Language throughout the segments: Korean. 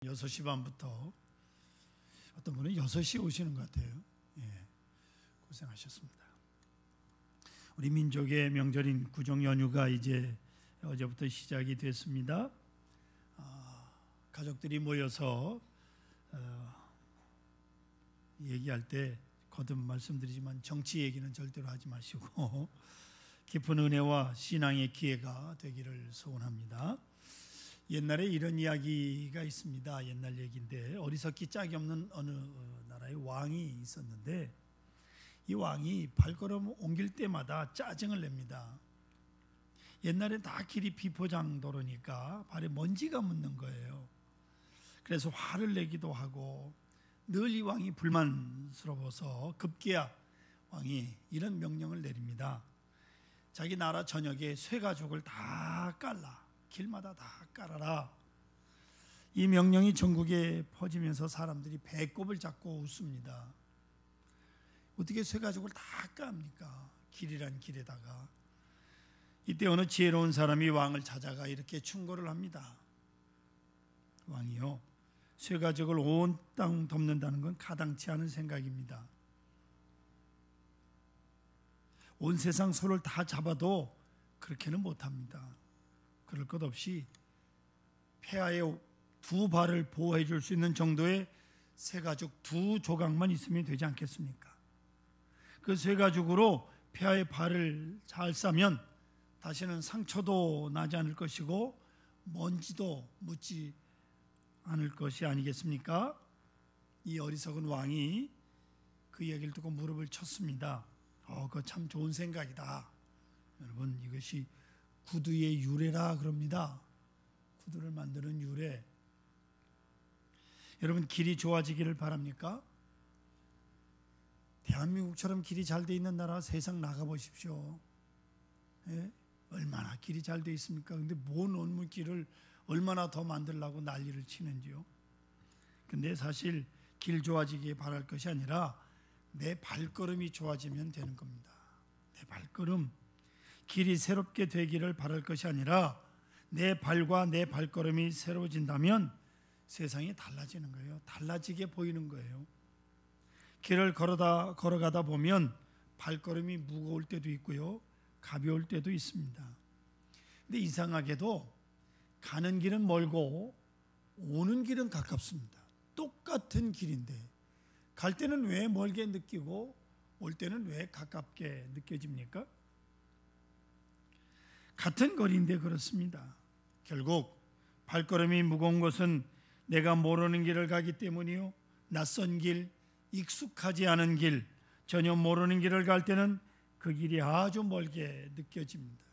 6시 반부터 어떤 분은 6시에 오시는 것 같아요. 고생하셨습니다. 우리 민족의 명절인 구정 연휴가 이제 어제부터 시작이 됐습니다. 가족들이 모여서 얘기할 때 거듭 말씀드리지만 정치 얘기는 절대로 하지 마시고 깊은 은혜와 신앙의 기회가 되기를 소원합니다. 옛날에 이런 이야기가 있습니다. 옛날 얘기인데 어리석기 짝이 없는 어느 나라의 왕이 있었는데 이 왕이 발걸음 옮길 때마다 짜증을 냅니다. 옛날엔 다 길이 비포장도로니까 발에 먼지가 묻는 거예요. 그래서 화를 내기도 하고 늘 이 왕이 불만스러워서 급기야 왕이 이런 명령을 내립니다. 자기 나라 전역에 쇠가죽을 다 깔라. 길마다 다 깔아라. 이 명령이 전국에 퍼지면서 사람들이 배꼽을 잡고 웃습니다. 어떻게 쇠가죽을 다 깝니까? 길이란 길에다가. 이때 어느 지혜로운 사람이 왕을 찾아가 이렇게 충고를 합니다. 왕이요, 쇠가죽을 온 땅 덮는다는 건 가당치 않은 생각입니다. 온 세상 소를 다 잡아도 그렇게는 못합니다. 그럴 것 없이 폐하의 두 발을 보호해 줄 수 있는 정도의 쇠가죽 두 조각만 있으면 되지 않겠습니까? 그 쇠가죽으로 폐하의 발을 잘 싸면 다시는 상처도 나지 않을 것이고 먼지도 묻지 않을 것이 아니겠습니까? 이 어리석은 왕이 그 얘기를 듣고 무릎을 쳤습니다. 그거 참 좋은 생각이다. 여러분, 이것이 구두의 유래라 그럽니다. 구두를 만드는 유래. 여러분, 길이 좋아지기를 바랍니까? 대한민국처럼 길이 잘 돼 있는 나라 세상 나가보십시오. 얼마나 길이 잘 돼 있습니까? 근데 뭔 원문길을 얼마나 더 만들려고 난리를 치는지요. 근데 사실 길 좋아지기에 바랄 것이 아니라 내 발걸음이 좋아지면 되는 겁니다. 내 발걸음. 길이 새롭게 되기를 바랄 것이 아니라 내 발과 내 발걸음이 새로워진다면 세상이 달라지는 거예요. 달라지게 보이는 거예요. 길을 걸어가다 보면 발걸음이 무거울 때도 있고요, 가벼울 때도 있습니다. 근데 이상하게도 가는 길은 멀고 오는 길은 가깝습니다. 똑같은 길인데 갈 때는 왜 멀게 느끼고 올 때는 왜 가깝게 느껴집니까? 같은 거리인데 그렇습니다. 결국 발걸음이 무거운 것은 내가 모르는 길을 가기 때문이요, 낯선 길, 익숙하지 않은 길, 전혀 모르는 길을 갈 때는 그 길이 아주 멀게 느껴집니다.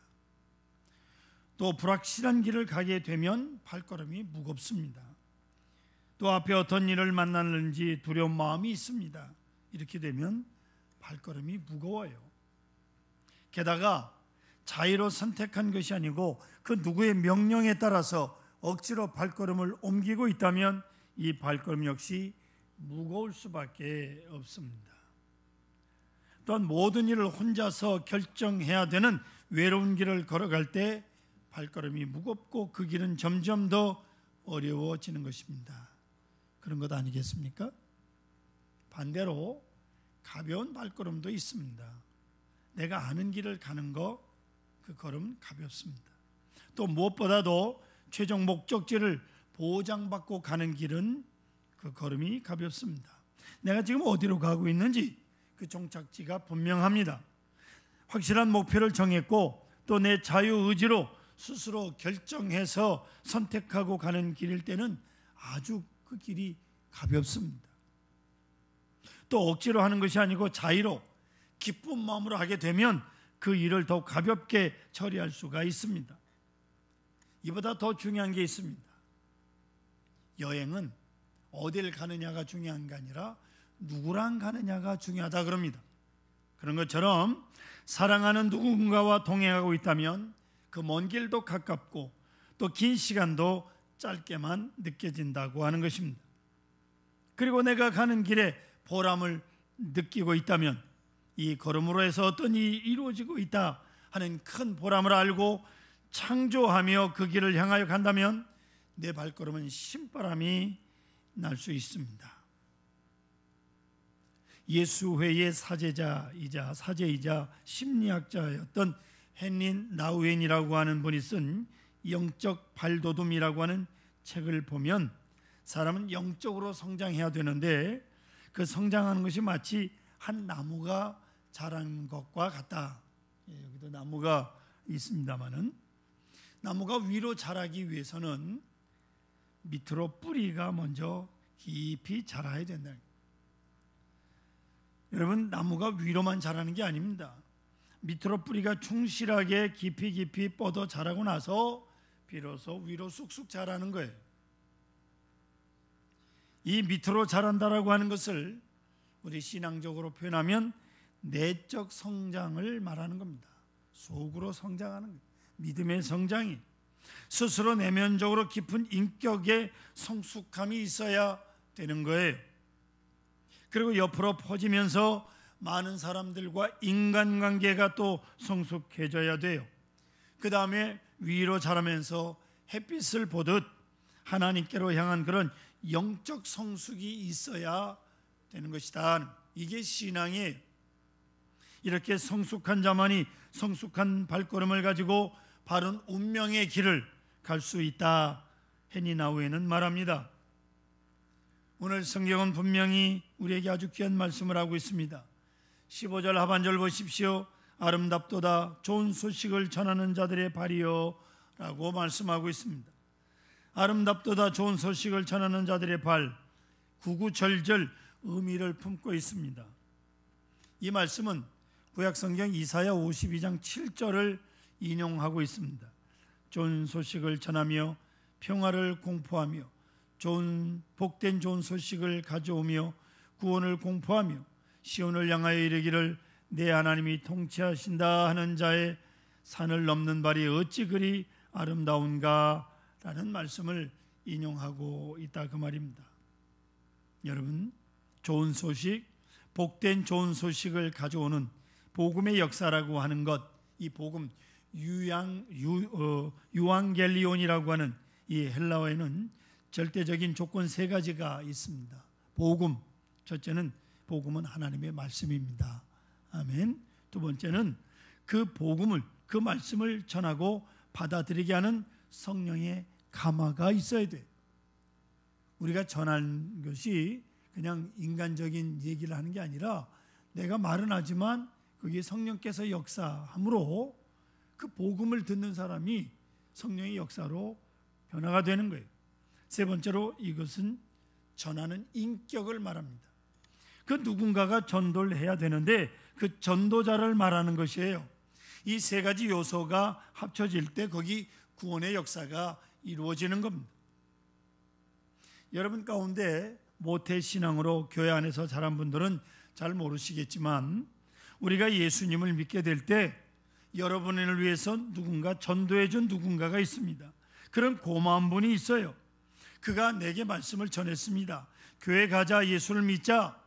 또 불확실한 길을 가게 되면 발걸음이 무겁습니다. 또 앞에 어떤 일을 만나는지 두려운 마음이 있습니다. 이렇게 되면 발걸음이 무거워요. 게다가 자의로 선택한 것이 아니고 그 누구의 명령에 따라서 억지로 발걸음을 옮기고 있다면 이 발걸음 역시 무거울 수밖에 없습니다. 또한 모든 일을 혼자서 결정해야 되는 외로운 길을 걸어갈 때 발걸음이 무겁고 그 길은 점점 더 어려워지는 것입니다. 그런 것 아니겠습니까? 반대로 가벼운 발걸음도 있습니다. 내가 아는 길을 가는 거, 그 걸음 가볍습니다. 또 무엇보다도 최종 목적지를 보장받고 가는 길은 그 걸음이 가볍습니다. 내가 지금 어디로 가고 있는지 그 종착지가 분명합니다. 확실한 목표를 정했고 또 내 자유의지로 스스로 결정해서 선택하고 가는 길일 때는 아주 그 길이 가볍습니다. 또 억지로 하는 것이 아니고 자의로 기쁜 마음으로 하게 되면 그 일을 더 가볍게 처리할 수가 있습니다. 이보다 더 중요한 게 있습니다. 여행은 어딜 가느냐가 중요한 게 아니라 누구랑 가느냐가 중요하다 그럽니다. 그런 것처럼 사랑하는 누군가와 동행하고 있다면 그 먼 길도 가깝고 또 긴 시간도 짧게만 느껴진다고 하는 것입니다. 그리고 내가 가는 길에 보람을 느끼고 있다면 이 걸음으로 해서 어떤 일이 이루어지고 있다 하는 큰 보람을 알고 창조하며 그 길을 향하여 간다면 내 발걸음은 신바람이 날 수 있습니다. 예수회의 사제이자 심리학자였던 헨리 나우엔이라고 하는 분이 쓴 영적 발돋움이라고 하는 책을 보면 사람은 영적으로 성장해야 되는데 그 성장하는 것이 마치 한 나무가 자란 것과 같다. 여기도 나무가 있습니다마는 나무가 위로 자라기 위해서는 밑으로 뿌리가 먼저 깊이 자라야 된다. 여러분, 나무가 위로만 자라는 게 아닙니다. 밑으로 뿌리가 충실하게 깊이 뻗어 자라고 나서 비로소 위로 쑥쑥 자라는 거예요. 이 밑으로 자란다라고 하는 것을 우리 신앙적으로 표현하면 내적 성장을 말하는 겁니다. 속으로 성장하는 거예요. 믿음의 성장이 스스로 내면적으로 깊은 인격의 성숙함이 있어야 되는 거예요. 그리고 옆으로 퍼지면서 많은 사람들과 인간관계가 또 성숙해져야 돼요. 그 다음에 위로 자라면서 햇빛을 보듯 하나님께로 향한 그런 영적 성숙이 있어야 되는 것이다. 이게 신앙이에요. 이렇게 성숙한 자만이 성숙한 발걸음을 가지고 바른 운명의 길을 갈 수 있다. 헨리 나우엔은 말합니다. 오늘 성경은 분명히 우리에게 아주 귀한 말씀을 하고 있습니다. 15절 하반절 보십시오. 아름답도다 좋은 소식을 전하는 자들의 발이요 라고 말씀하고 있습니다. 아름답도다 좋은 소식을 전하는 자들의 발, 구구절절 의미를 품고 있습니다. 이 말씀은 구약성경 이사야 52장 7절을 인용하고 있습니다. 좋은 소식을 전하며 평화를 공포하며 복된 좋은 소식을 가져오며 구원을 공포하며 시온을 향하여 이르기를 내 하나님이 통치하신다 하는 자의 산을 넘는 발이 어찌 그리 아름다운가 라는 말씀을 인용하고 있다 그 말입니다. 여러분, 좋은 소식, 복된 좋은 소식을 가져오는 복음의 역사라고 하는 것, 이 복음 유앙겔리온이라고 하는 이 헬라어에는 절대적인 조건 세 가지가 있습니다. 복음, 첫째는 복음은 하나님의 말씀입니다. 아멘. 두 번째는 그 복음을, 그 말씀을 전하고 받아들이게 하는 성령의 감화가 있어야 돼요. 우리가 전하는 것이 그냥 인간적인 얘기를 하는 게 아니라 내가 말은 하지만 거기에 성령께서 역사함으로 그 복음을 듣는 사람이 성령의 역사로 변화가 되는 거예요. 세 번째로 이것은 전하는 인격을 말합니다. 그 누군가가 전도를 해야 되는데 그 전도자를 말하는 것이에요. 이 세 가지 요소가 합쳐질 때 거기 구원의 역사가 이루어지는 겁니다. 여러분 가운데 모태신앙으로 교회 안에서 자란 분들은 잘 모르시겠지만 우리가 예수님을 믿게 될 때 여러분을 위해서 누군가 전도해 준 누군가가 있습니다. 그런 고마운 분이 있어요. 그가 내게 말씀을 전했습니다. 교회 가자, 예수를 믿자,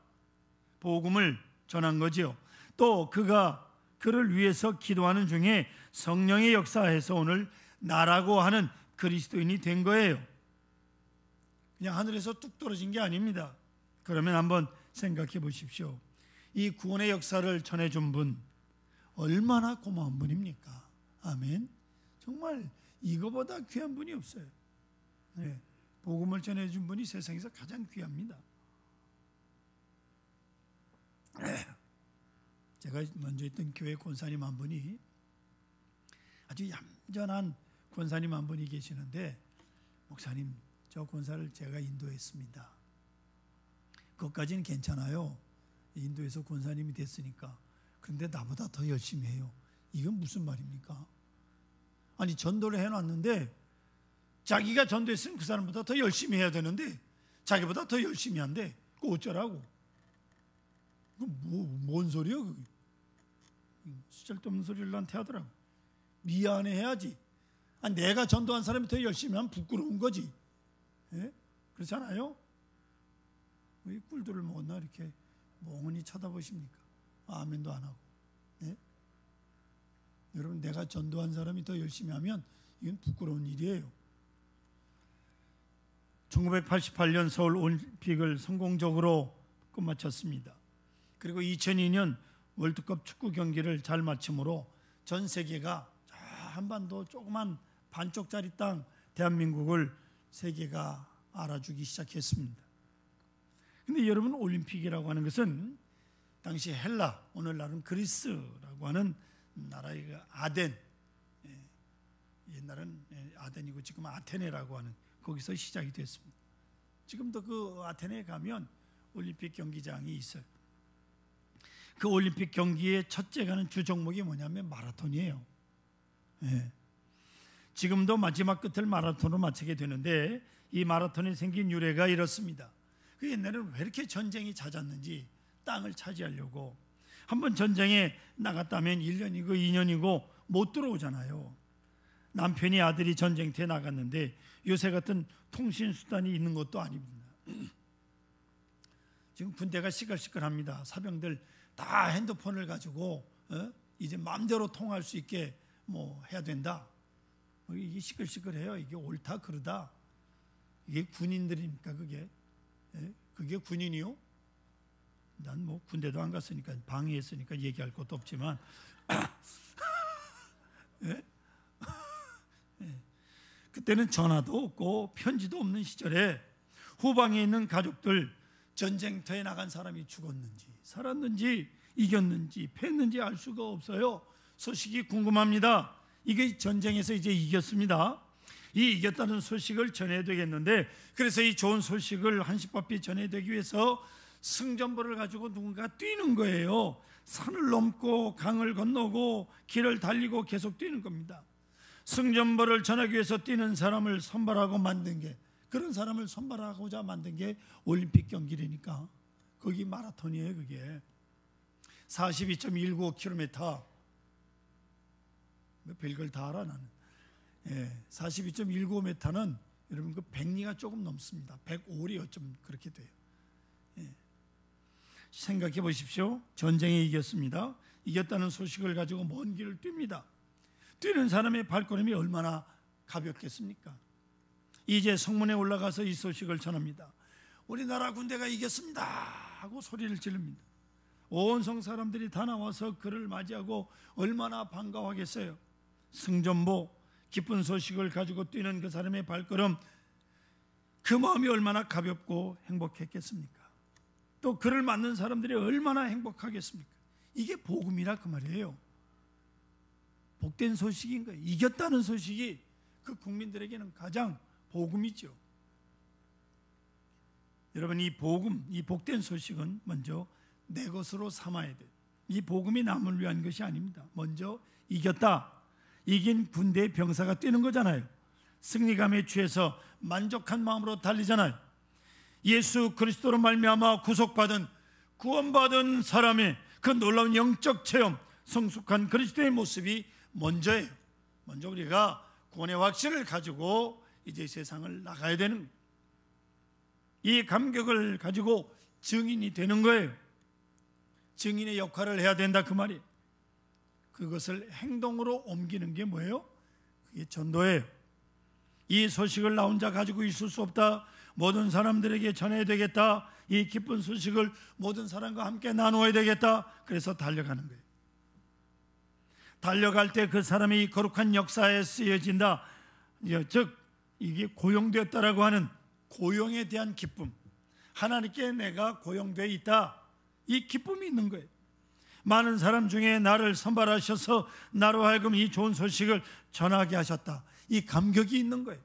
복음을 전한 거지요. 또 그를 위해서 기도하는 중에 성령의 역사에서 오늘 나라고 하는 그리스도인이 된 거예요. 그냥 하늘에서 뚝 떨어진 게 아닙니다. 그러면 한번 생각해 보십시오. 이 구원의 역사를 전해준 분 얼마나 고마운 분입니까? 아멘. 정말 이거보다 귀한 분이 없어요. 네. 복음을 전해준 분이 세상에서 가장 귀합니다. 제가 먼저 있던 교회 권사님 한 분이 아주 얌전한 권사님 한 분이 계시는데, 목사님 저 권사를 제가 인도했습니다. 그것까지는 괜찮아요. 인도에서 권사님이 됐으니까. 그런데 나보다 더 열심히 해요. 이건 무슨 말입니까? 아니 전도를 해놨는데 자기가 전도했으면 그 사람보다 더 열심히 해야 되는데 자기보다 더 열심히 한대. 그거 어쩌라고? 뭔 소리야 그게? 쓸데없는 소리를 나한테 하더라고. 미안해 해야지. 아니, 내가 전도한 사람이 더 열심히 하면 부끄러운 거지. 예? 그렇잖아요? 왜 꿀들을 먹었나 이렇게 멍하니 쳐다보십니까? 아멘도 안 하고. 예? 여러분, 내가 전도한 사람이 더 열심히 하면 이건 부끄러운 일이에요. 1988년 서울 올림픽을 성공적으로 끝마쳤습니다. 그리고 2002년 월드컵 축구 경기를 잘 마침으로 전 세계가 한반도 조그만 반쪽짜리 땅 대한민국을 세계가 알아주기 시작했습니다. 근데 여러분, 올림픽이라고 하는 것은 당시 헬라, 오늘날은 그리스라고 하는 나라의 아덴, 옛날은 아덴이고 지금은 아테네라고 하는, 거기서 시작이 됐습니다. 지금도 그 아테네에 가면 올림픽 경기장이 있어요. 그 올림픽 경기의 첫째 가는 주 종목이 뭐냐면 마라톤이에요. 지금도 마지막 끝을 마라톤으로 마치게 되는데, 이 마라톤이 생긴 유래가 이렇습니다. 그 옛날에는 왜 이렇게 전쟁이 잦았는지, 땅을 차지하려고 한번 전쟁에 나갔다면 1년이고 2년이고 못 들어오잖아요. 남편이 아들이 전쟁터에 나갔는데 요새 같은 통신수단이 있는 것도 아닙니다. 지금 군대가 시끌시끌합니다. 사병들 다 핸드폰을 가지고 이제 마음대로 통화할 수 있게 뭐 해야 된다. 이게 시끌시끌해요. 이게 옳다 그르다. 이게 군인들입니까? 그게 군인이요? 난 뭐 군대도 안 갔으니까, 방해했으니까 얘기할 것도 없지만 그때는 전화도 없고 편지도 없는 시절에 후방에 있는 가족들, 전쟁터에 나간 사람이 죽었는지 살았는지 이겼는지 패했는지 알 수가 없어요. 소식이 궁금합니다. 이게 전쟁에서 이제 이겼습니다. 이 이겼다는 소식을 전해야 되겠는데, 그래서 이 좋은 소식을 한시바삐 전해야 되기 위해서 승전보를 가지고 누군가 뛰는 거예요. 산을 넘고 강을 건너고 길을 달리고 계속 뛰는 겁니다. 승전보를 전하기 위해서 뛰는 사람을 선발하고 만든 게, 그런 사람을 선발하고자 만든 게 올림픽 경기라니까. 거기 마라톤이에요. 그게 42.195km. 별걸 다 알아 나는. 42.195m는 여러분 그 100리가 조금 넘습니다. 105리 어쩜 그렇게 돼요. 생각해 보십시오. 전쟁에 이겼습니다. 이겼다는 소식을 가지고 먼 길을 뜁니다. 뛰는 사람의 발걸음이 얼마나 가볍겠습니까? 이제 성문에 올라가서 이 소식을 전합니다. 우리나라 군대가 이겼습니다 하고 소리를 지릅니다. 온 성 사람들이 다 나와서 그를 맞이하고 얼마나 반가워하겠어요. 승전보, 기쁜 소식을 가지고 뛰는 그 사람의 발걸음, 그 마음이 얼마나 가볍고 행복했겠습니까? 또 그를 맞는 사람들이 얼마나 행복하겠습니까? 이게 복음이라 그 말이에요. 복된 소식인 거예요. 이겼다는 소식이 그 국민들에게는 가장 복음이죠. 여러분, 이 복음, 이 복된 소식은 먼저 내 것으로 삼아야 돼요. 이 복음이 남을 위한 것이 아닙니다. 먼저 이겼다, 이긴 군대의 병사가 뛰는 거잖아요. 승리감에 취해서 만족한 마음으로 달리잖아요. 예수 그리스도로 말미암아 구속받은, 구원받은 사람의 그 놀라운 영적 체험, 성숙한 그리스도의 모습이 먼저예요. 먼저 우리가 구원의 확신을 가지고 이제 세상을 나가야 되는 거예요. 이 감격을 가지고 증인이 되는 거예요. 증인의 역할을 해야 된다 그 말이에요. 그것을 행동으로 옮기는 게 뭐예요? 그게 전도예요. 이 소식을 나 혼자 가지고 있을 수 없다. 모든 사람들에게 전해야 되겠다. 이 기쁜 소식을 모든 사람과 함께 나누어야 되겠다. 그래서 달려가는 거예요. 달려갈 때 그 사람이 거룩한 역사에 쓰여진다. 즉 이게 고용되었다라고 하는 고용에 대한 기쁨, 하나님께 내가 고용되어 있다, 이 기쁨이 있는 거예요. 많은 사람 중에 나를 선발하셔서 나로 하여금 이 좋은 소식을 전하게 하셨다, 이 감격이 있는 거예요.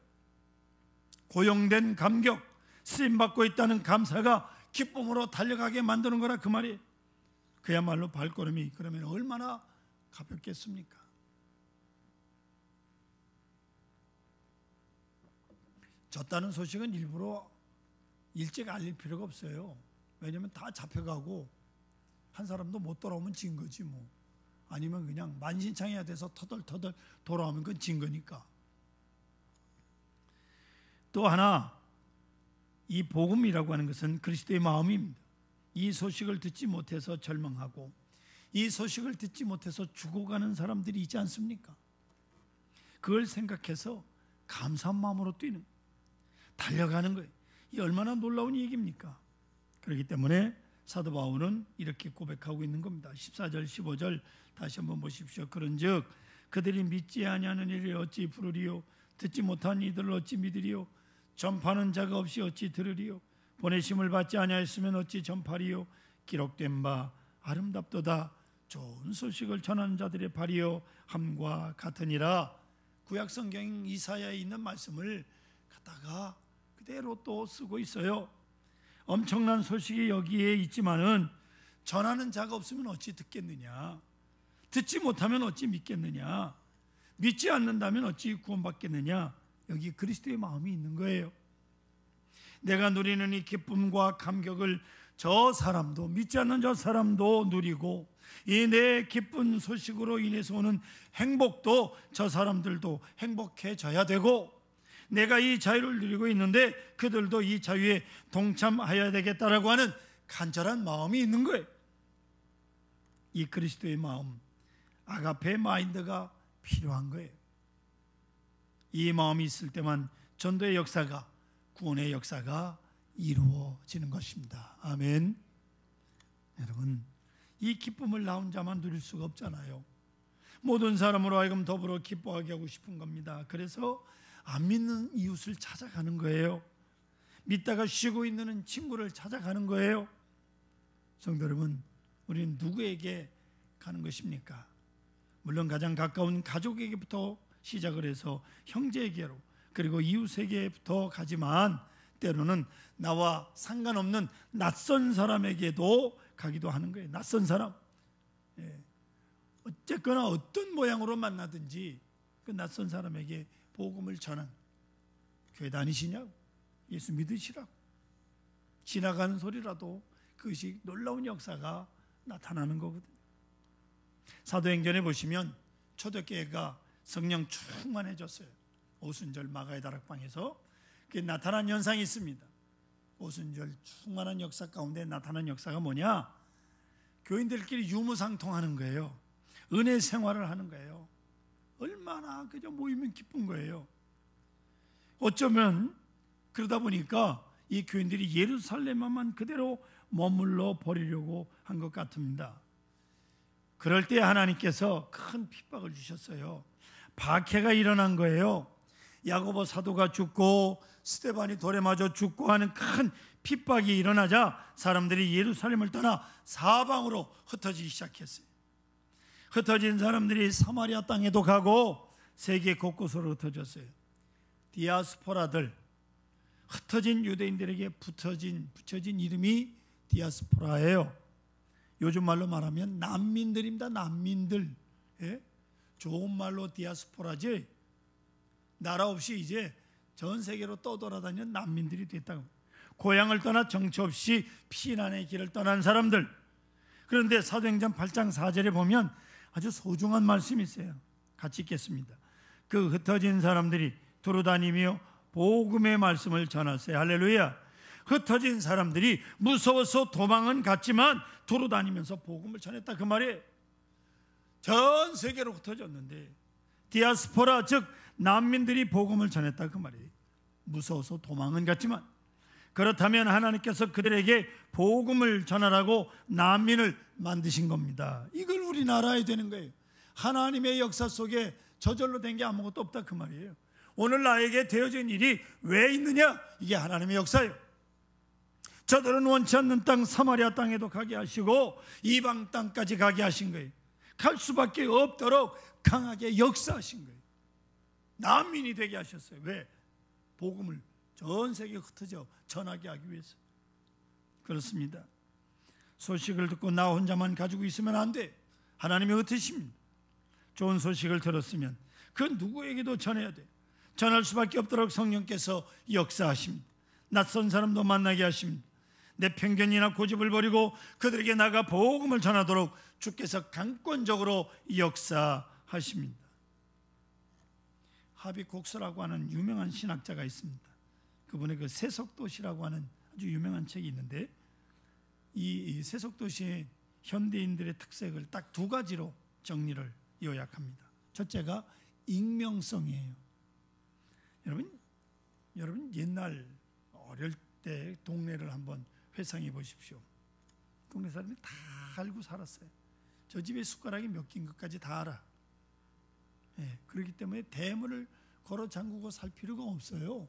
고용된 감격, 쓰임받고 있다는 감사가 기쁨으로 달려가게 만드는 거라 그 말이에요. 그야말로 발걸음이 그러면 얼마나 가볍겠습니까? 졌다는 소식은 일부러 일찍 알릴 필요가 없어요. 왜냐하면 다 잡혀가고 한 사람도 못 돌아오면 진 거지 뭐. 아니면 그냥 만신창이가 돼서 터덜터덜 돌아오면 그건 진 거니까. 또 하나, 이 복음이라고 하는 것은 그리스도의 마음입니다. 이 소식을 듣지 못해서 절망하고 이 소식을 듣지 못해서 죽어가는 사람들이 있지 않습니까? 그걸 생각해서 감사한 마음으로 뛰는, 달려가는 거예요. 이 얼마나 놀라운 얘기입니까? 그렇기 때문에 사도 바울은 이렇게 고백하고 있는 겁니다. 14절 15절 다시 한번 보십시오. 그런즉 그들이 믿지 아니하는 일을 어찌 부르리요? 듣지 못한 이들을 어찌 믿으리요? 전파하는 자가 없이 어찌 들으리요? 보내심을 받지 아니하였으면 어찌 전파리요? 기록된 바 아름답도다 좋은 소식을 전하는 자들의 발이요 함과 같으니라. 구약성경 이사야에 있는 말씀을 갖다가 그대로 또 쓰고 있어요. 엄청난 소식이 여기에 있지만은 전하는 자가 없으면 어찌 듣겠느냐? 듣지 못하면 어찌 믿겠느냐? 믿지 않는다면 어찌 구원받겠느냐? 여기 그리스도의 마음이 있는 거예요. 내가 누리는 이 기쁨과 감격을 저 사람도, 믿지 않는 저 사람도 누리고, 이 내 기쁜 소식으로 인해서 오는 행복도 저 사람들도 행복해져야 되고, 내가 이 자유를 누리고 있는데 그들도 이 자유에 동참하여야 되겠다라고 하는 간절한 마음이 있는 거예요. 이 그리스도의 마음, 아가페 마인드가 필요한 거예요. 이 마음이 있을 때만 전도의 역사가, 구원의 역사가 이루어지는 것입니다. 아멘. 여러분, 이 기쁨을 나 혼자만 누릴 수가 없잖아요. 모든 사람으로 하여금 더불어 기뻐하게 하고 싶은 겁니다. 그래서 안 믿는 이웃을 찾아가는 거예요. 믿다가 쉬고 있는 친구를 찾아가는 거예요. 성도 여러분, 우리는 누구에게 가는 것입니까? 물론 가장 가까운 가족에게부터 시작을 해서 형제에게로, 그리고 이웃에게부터 가지만 때로는 나와 상관없는 낯선 사람에게도 가기도 하는 거예요. 낯선 사람, 어쨌거나 어떤 모양으로 만나든지 그 낯선 사람에게 복음을 전한, 교회 다니시냐고, 예수 믿으시라고, 지나가는 소리라도 그것이 놀라운 역사가 나타나는 거거든요. 사도행전에 보시면 초대교회가 성령 충만해졌어요. 오순절 마가의 다락방에서 그게 나타난 현상이 있습니다. 오순절 충만한 역사 가운데 나타난 역사가 뭐냐? 교인들끼리 유무상통하는 거예요. 은혜 생활을 하는 거예요. 얼마나 그저 모이면 기쁜 거예요. 어쩌면 그러다 보니까 이 교인들이 예루살렘만 그대로 머물러 버리려고 한 것 같습니다. 그럴 때 하나님께서 큰 핍박을 주셨어요. 박해가 일어난 거예요. 야고보 사도가 죽고 스데반이 돌에 맞아 죽고 하는 큰 핍박이 일어나자 사람들이 예루살렘을 떠나 사방으로 흩어지기 시작했어요. 흩어진 사람들이 사마리아 땅에도 가고 세계 곳곳으로 흩어졌어요. 디아스포라들, 흩어진 유대인들에게 붙여진 이름이 디아스포라예요. 요즘 말로 말하면 난민들입니다. 난민들. 좋은 말로 디아스포라지, 나라 없이 이제 전 세계로 떠돌아다니는 난민들이 됐다고. 고향을 떠나 정처 없이 피난의 길을 떠난 사람들. 그런데 사도행전 8장 4절에 보면 아주 소중한 말씀이 있어요. 같이 읽겠습니다. 그 흩어진 사람들이 두루다니며 복음의 말씀을 전하세요. 할렐루야. 흩어진 사람들이 무서워서 도망은 갔지만 두루다니면서 복음을 전했다, 그 말이에요. 전 세계로 흩어졌는데 디아스포라, 즉 난민들이 복음을 전했다, 그 말이에요. 무서워서 도망은 갔지만. 그렇다면 하나님께서 그들에게 복음을 전하라고 난민을 만드신 겁니다. 이걸 우리는 알아야 되는 거예요. 하나님의 역사 속에 저절로 된 게 아무것도 없다, 그 말이에요. 오늘 나에게 되어진 일이 왜 있느냐? 이게 하나님의 역사예요. 저들은 원치 않는 땅 사마리아 땅에도 가게 하시고 이방 땅까지 가게 하신 거예요. 갈 수밖에 없도록 강하게 역사하신 거예요. 난민이 되게 하셨어요. 왜? 복음을 전 세계에 흩어져 전하게 하기 위해서. 그렇습니다. 소식을 듣고 나 혼자만 가지고 있으면 안 돼. 하나님이 흩으십니다. 좋은 소식을 들었으면 그 누구에게도 전해야 돼. 전할 수밖에 없도록 성령께서 역사하십니다. 낯선 사람도 만나게 하십니다. 내 편견이나 고집을 버리고 그들에게 나가 복음을 전하도록 주께서 강권적으로 역사하십니다. 하비곡스라고 하는 유명한 신학자가 있습니다. 그분의 그 세속도시라고 하는 아주 유명한 책이 있는데, 이 세속도시의 현대인들의 특색을 딱 두 가지로 정리를 요약합니다. 첫째가 익명성이에요. 여러분, 여러분 옛날 어릴 때 동네를 한번 회상해 보십시오. 동네 사람이 다 알고 살았어요. 저 집에 숟가락이 몇 개인 것까지 다 알아. 그렇기 때문에 대문을 걸어 잠그고 살 필요가 없어요.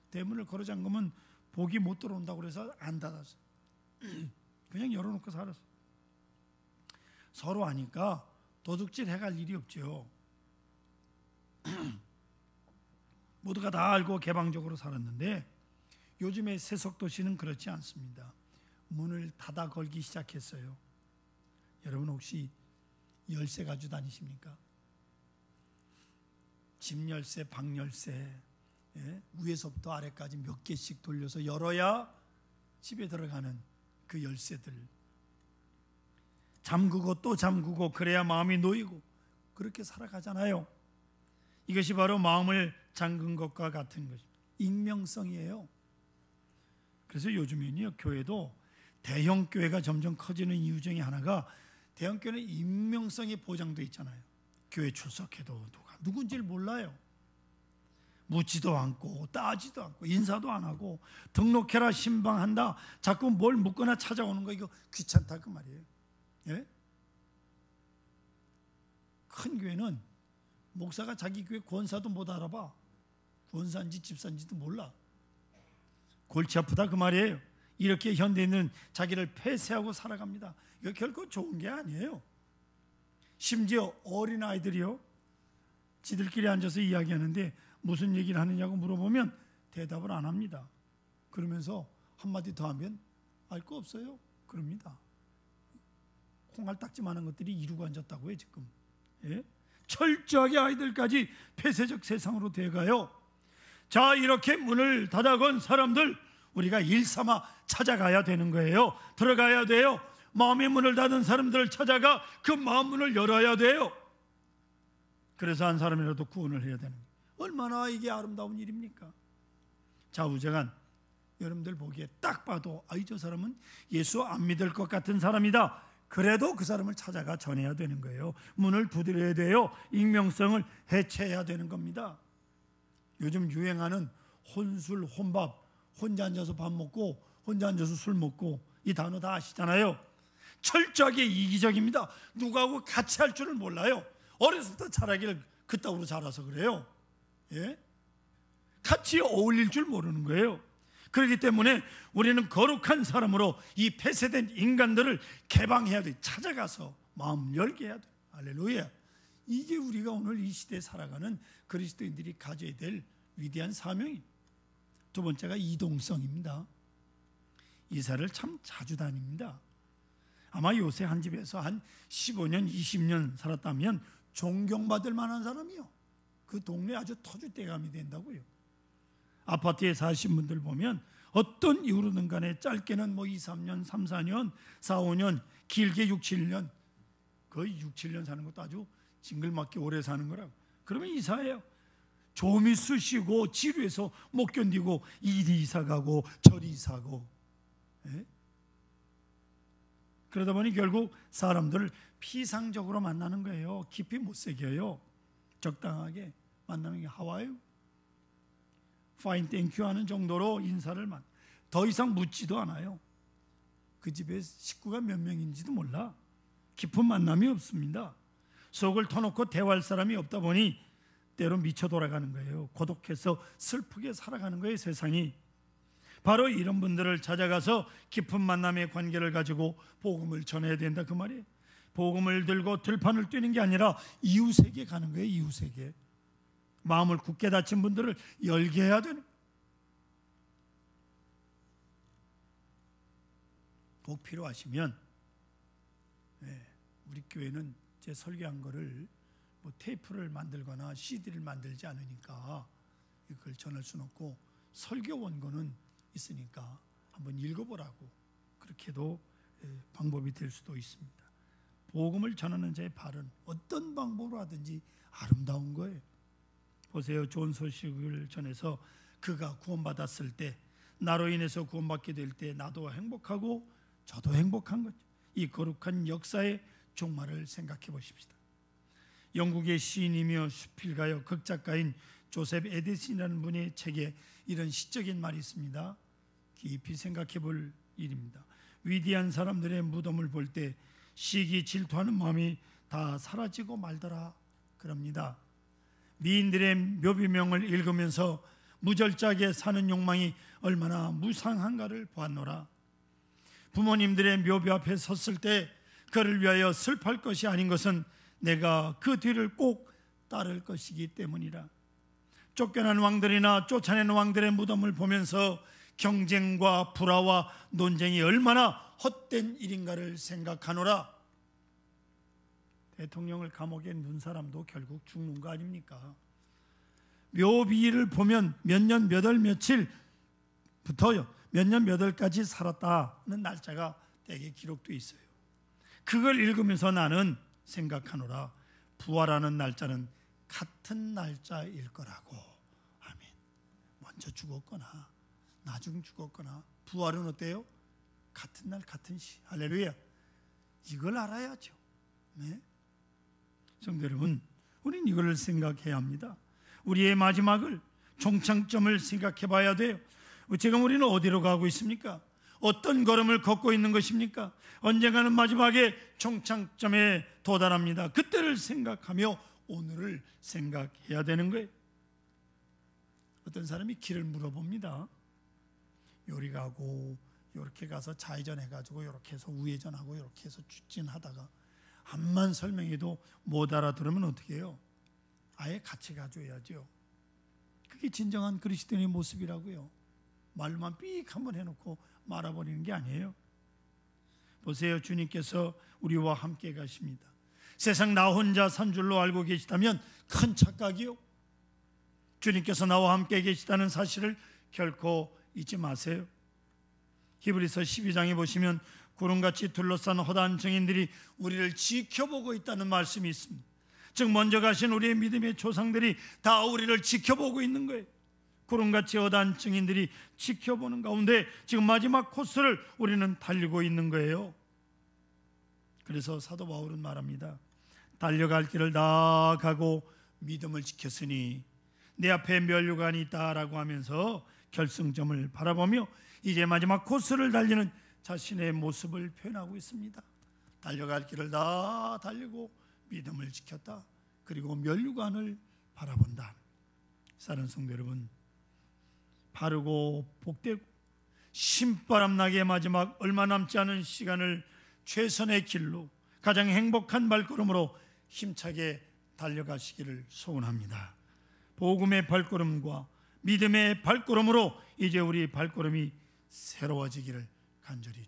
대문을 걸어 잠그면 복이 못 들어온다고 그래서 안 닫았어. 그냥 열어놓고 살았어. 서로 아니까 도둑질 해갈 일이 없죠. 모두가 다 알고 개방적으로 살았는데 요즘의 세속도시는 그렇지 않습니다. 문을 닫아 걸기 시작했어요. 여러분 혹시 열쇠 가지고 다니십니까? 집 열쇠, 방 열쇠, 위에서부터 아래까지 몇 개씩 돌려서 열어야 집에 들어가는 그 열쇠들. 잠그고 또 잠그고 그래야 마음이 놓이고 그렇게 살아가잖아요. 이것이 바로 마음을 잠근 것과 같은 것입니다. 익명성이에요. 그래서 요즘에는요, 교회도 대형 교회가 점점 커지는 이유 중에 하나가 대형 교회는 익명성이 보장되어 있잖아요. 교회 출석해도 누가 누군지를 몰라요. 묻지도 않고 따지도 않고 인사도 안 하고 등록해라 신방한다 자꾸 뭘 묻거나 찾아오는 거 이거 귀찮다 그 말이에요. 예? 큰 교회는 목사가 자기 교회 권사도 못 알아봐. 권사인지 집사인지도 몰라. 골치 아프다 그 말이에요. 이렇게 현대인은 자기를 폐쇄하고 살아갑니다. 이거 결코 좋은 게 아니에요. 심지어 어린아이들이요, 지들끼리 앉아서 이야기하는데 무슨 얘기를 하느냐고 물어보면 대답을 안 합니다. 그러면서 한마디 더 하면 알 거 없어요 그럽니다. 콩알딱지만한 것들이 이루고 앉았다고요 지금. 예? 철저하게 아이들까지 폐쇄적 세상으로 돼가요. 자, 이렇게 문을 닫아건 사람들 우리가 일삼아 찾아가야 되는 거예요. 들어가야 돼요. 마음의 문을 닫은 사람들을 찾아가 그 마음 문을 열어야 돼요. 그래서 한 사람이라도 구원을 해야 되는 거예요. 얼마나 이게 아름다운 일입니까? 좌우지간 여러분들 보기에 딱 봐도 저 사람은 예수 안 믿을 것 같은 사람이다. 그래도 그 사람을 찾아가 전해야 되는 거예요. 문을 두드려야 돼요. 익명성을 해체해야 되는 겁니다. 요즘 유행하는 혼술, 혼밥, 혼자 앉아서 밥 먹고 혼자 앉아서 술 먹고 이 단어 다 아시잖아요. 철저하게 이기적입니다. 누구하고 같이 할 줄을 몰라요. 어려서부터 자라기를 그따구로 자라서 그래요. 예? 같이 어울릴 줄 모르는 거예요. 그렇기 때문에 우리는 거룩한 사람으로 이 폐쇄된 인간들을 개방해야 돼. 찾아가서 마음 열게 해야 돼. 할렐루야. 이게 우리가 오늘 이 시대에 살아가는 그리스도인들이 가져야 될 위대한 사명입니다. 두 번째가 이동성입니다. 이사를 참 자주 다닙니다. 아마 요새 한 집에서 한 15년, 20년 살았다면 존경받을 만한 사람이요. 그 동네 아주 터줏대감이 된다고요. 아파트에 사신 분들 보면 어떤 이유로든 간에 짧게는 2, 3년, 3, 4년, 4, 5년, 길게 6, 7년, 거의 6, 7년 사는 것도 아주 징글맞게 오래 사는 거라고. 그러면 이사해요. 좀이 쑤시고 지루해서 못 견디고 이리 이사 가고 저리 이사 가고. 예? 그러다 보니 결국 사람들을 피상적으로 만나는 거예요. 깊이 못 새겨요. 적당하게 만나는 게 하와요. 파인 땡큐 하는 정도로 인사를 더 이상 묻지도 않아요. 그 집에 식구가 몇 명인지도 몰라. 깊은 만남이 없습니다. 속을 터놓고 대화할 사람이 없다 보니 때로 미쳐 돌아가는 거예요. 고독해서 슬프게 살아가는 거예요, 세상이. 바로 이런 분들을 찾아가서 깊은 만남의 관계를 가지고 복음을 전해야 된다 그 말이에요. 복음을 들고 들판을 뛰는 게 아니라 이웃에게 가는 거예요. 이웃에게. 마음을 굳게 닫힌 분들을 열게 해야 되는. 꼭 필요하시면 우리 교회는 제 설교한 거를 테이프를 만들거나 CD를 만들지 않으니까 이걸 전할 수는 없고 설교 원고는 있으니까 한번 읽어보라고, 그렇게도 방법이 될 수도 있습니다. 복음을 전하는 자의 발은 어떤 방법으로 하든지 아름다운 거예요. 보세요. 좋은 소식을 전해서 그가 구원받았을 때, 나로 인해서 구원받게 될 때 나도 행복하고 저도 행복한 거죠. 이 거룩한 역사의 종말을 생각해 보십시다. 영국의 시인이며 수필가요 극작가인 조셉 에디슨이라는 분의 책에 이런 시적인 말이 있습니다. 깊이 생각해 볼 일입니다. 위대한 사람들의 무덤을 볼 때 시기 질투하는 마음이 다 사라지고 말더라 그럽니다. 미인들의 묘비명을 읽으면서 무절작에 사는 욕망이 얼마나 무상한가를 보았노라. 부모님들의 묘비 앞에 섰을 때 그를 위하여 슬퍼할 것이 아닌 것은 내가 그 뒤를 꼭 따를 것이기 때문이라. 쫓겨난 왕들이나 쫓아낸 왕들의 무덤을 보면서 경쟁과 불화와 논쟁이 얼마나 헛된 일인가를 생각하노라. 대통령을 감옥에 넣은 사람도 결국 죽는 거 아닙니까? 묘비를 보면 몇 년 몇 월 며칠부터요, 몇 년 몇 월까지 살았다는 날짜가 대개 기록되어 있어요. 그걸 읽으면서 나는 생각하노라. 부활하는 날짜는 같은 날짜일 거라고. 아멘. 먼저 죽었거나 나중 죽었거나 부활은 어때요? 같은 날 같은 시. 할렐루야. 이걸 알아야죠. 네. 성도 여러분, 우린 이걸 생각해야 합니다. 우리의 마지막을, 종착점을 생각해 봐야 돼요. 지금 우리는 어디로 가고 있습니까? 어떤 걸음을 걷고 있는 것입니까? 언젠가는 마지막에 종착점에 도달합니다. 그때를 생각하며 오늘을 생각해야 되는 거예요. 어떤 사람이 길을 물어봅니다. 요리 가고 이렇게 가서 좌회전 해가지고 이렇게 해서 우회전하고 이렇게 해서 직진하다가 암만 설명해도 못 알아들으면 어떻게 해요? 아예 같이 가줘야죠. 그게 진정한 그리스도인의 모습이라고요. 말만 삑 한번 해놓고 말아버리는 게 아니에요. 보세요. 주님께서 우리와 함께 가십니다. 세상 나 혼자 산 줄로 알고 계시다면 큰 착각이요. 주님께서 나와 함께 계시다는 사실을 결코 잊지 마세요. 히브리서 12장에 보시면 구름같이 둘러싼 허다한 증인들이 우리를 지켜보고 있다는 말씀이 있습니다. 즉 먼저 가신 우리의 믿음의 조상들이 다 우리를 지켜보고 있는 거예요. 구름같이 허다한 증인들이 지켜보는 가운데 지금 마지막 코스를 우리는 달리고 있는 거예요. 그래서 사도 바울은 말합니다. 달려갈 길을 다 가고 믿음을 지켰으니 내 앞에 면류관이 있다라고 하면서 결승점을 바라보며 이제 마지막 코스를 달리는 자신의 모습을 표현하고 있습니다. 달려갈 길을 다 달리고 믿음을 지켰다. 그리고 면류관을 바라본다. 사랑하는 성도 여러분, 바르고 복되고 신바람나게 마지막 얼마 남지 않은 시간을 최선의 길로 가장 행복한 발걸음으로 힘차게 달려가시기를 소원합니다. 복음의 발걸음과 믿음의 발걸음으로 이제 우리 발걸음이 새로워지기를 간절히